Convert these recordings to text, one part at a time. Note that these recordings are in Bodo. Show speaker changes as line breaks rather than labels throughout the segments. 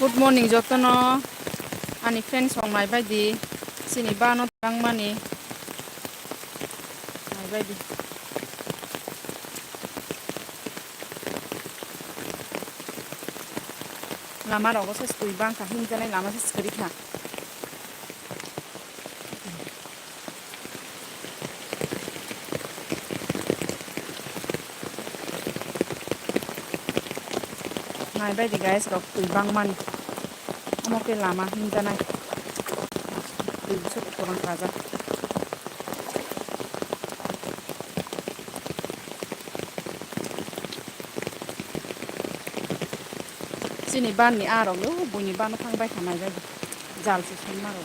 Good morning joto no ani friend songnai baidi sini bano tangmani nai baidi lama rogo ses tui bang ka hinjanai lama ses keri kha nai baidi guys rok tui bang mani amoke lama hinjanai tui sok korang kaja sini ban ni arok yo buni ban thangbai khanai baidi jal se son maro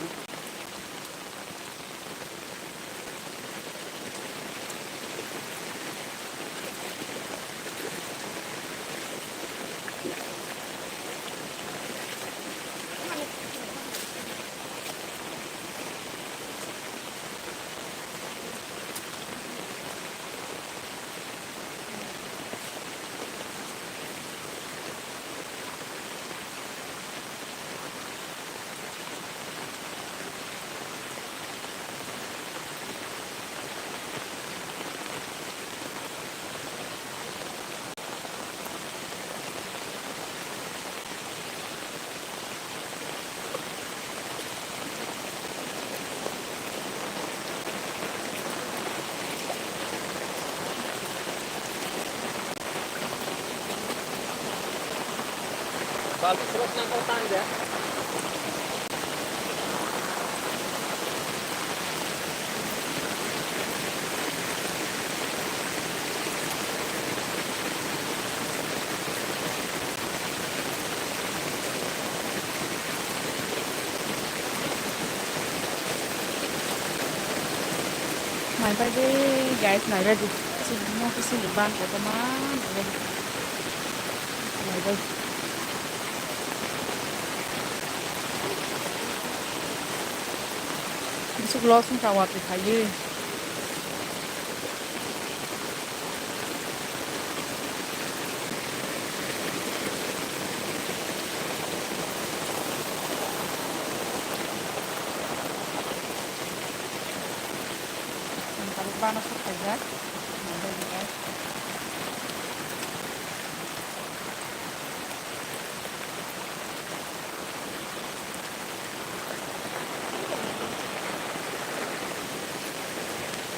Balti serot ng kortan dia.
nai baidi guys nai baidi sini mo sini ban ko teman nai baidi Besok langsung kawat kayu. Kalau panas saja, ada juga.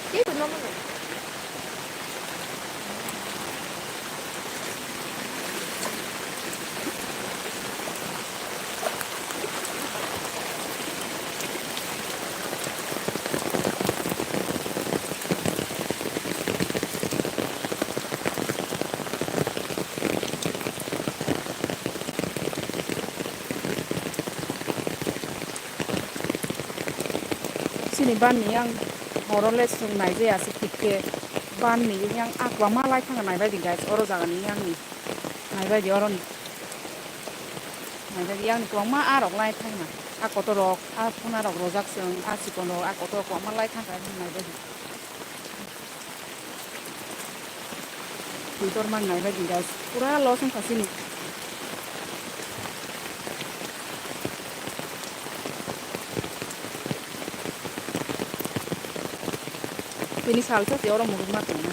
Itu namanya.
Sini ban ni yang Moroles sungai je asik tikke ban ni yang akwa malai thanga nai bai guys oro jaga ni yang ni nai bai di oro ni nai bai yang ni kwa ma arok lai thanga akoto rok a phuna rok rojak sung a sikono akoto kwa malai thanga nai bai di tor man nai bai guys pura losung kasini ini salsa sih orang mulut mati na.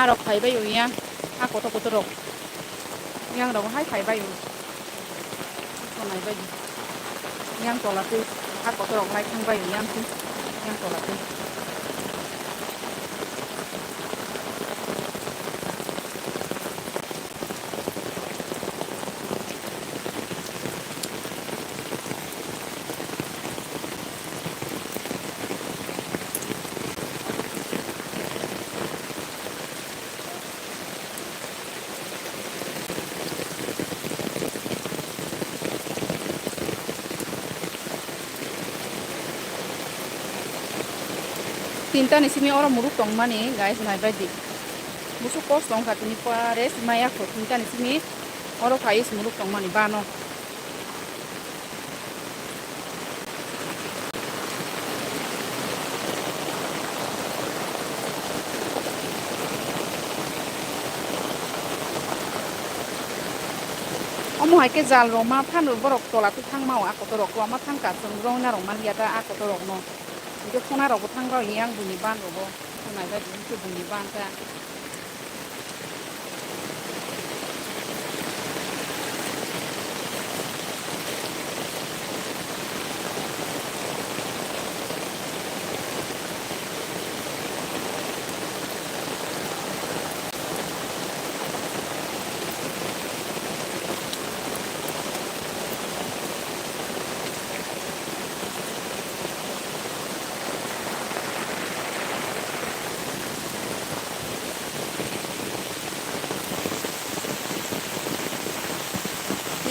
Arok khai bai yu yang akoto koto rok yang rok hai khai bai yu ko nai bai yang tola tu akoto rok lai khang bai yu yang tu yang tola tu tinta ni simi oro muruk tong mani guys naibadi musu kos tong katini pares maya ko tinta ni simi oro kais muruk tong mani bano omo hai ke jal rok ma phan borok tola tu thang mau ako to rok ma thang ka chung rong na rong man yata ako to rok no ide khona rok thang ro yang buni ban ro naibadi tu buni ban ta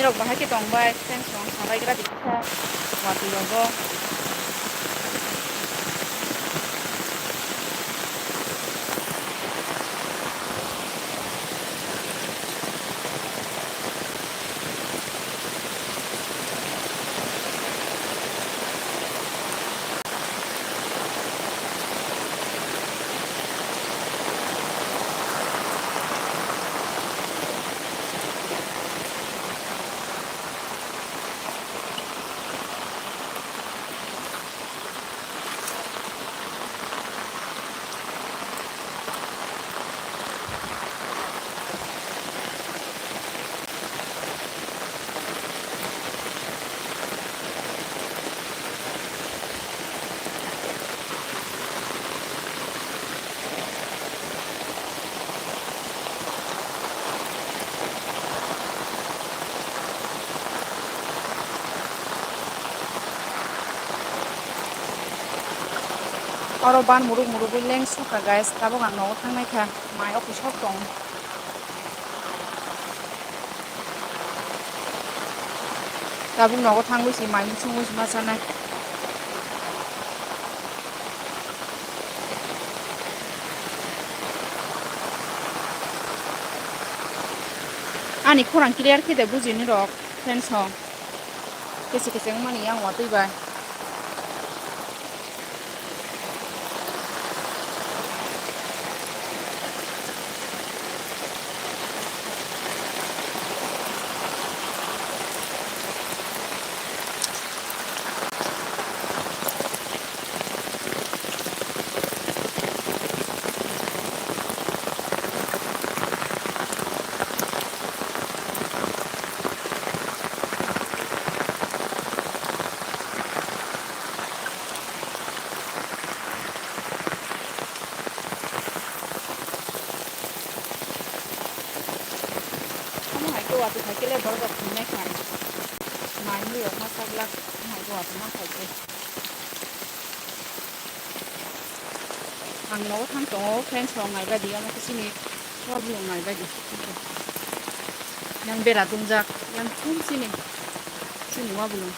ni rok bahai ke tong bai thanks rong sabai gra dikha wati rogo oro ban muruk muruk leng suka guys tabo gang no thangnai kha mai office hok tong tabung no thangui si mai chungui ma chanai ani khorang clear khide bujini rok friends ho kesi kesi mani yang watui bai waktu kaki le baru dapat minyak kan, main ni ya masak lah, mai gua tu nak kaki. Ang no thang tong friends ho ngai ba dia ma sini, shop yung ngai ba di. Yang berat tunjak, yang tum sini, sini wa belum.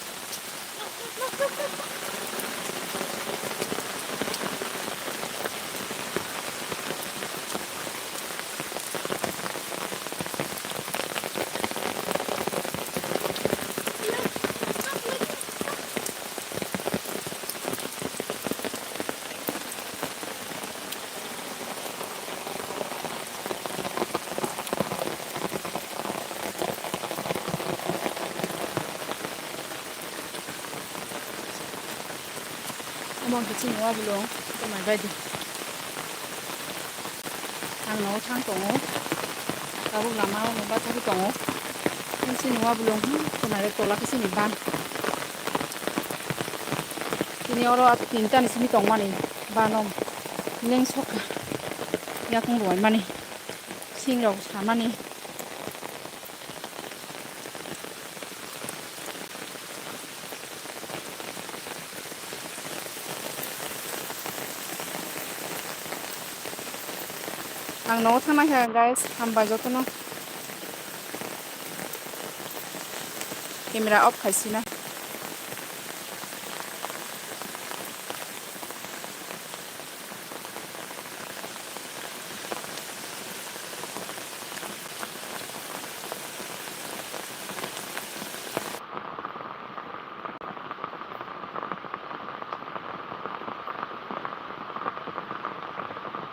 Mong cái chim hoa belum, cái mai bay đi. Ang nó thang tong, tahu lama nó bắt thang tong. Cái chim hoa belum, cái mai cái tolak cái chim ban. Ini orang tinta ni sini tong mani, banom, leng sok, ya kong luar mani, sing rau sama ni. Ang no thang na guys, hamba joto no. Camera off khai sina.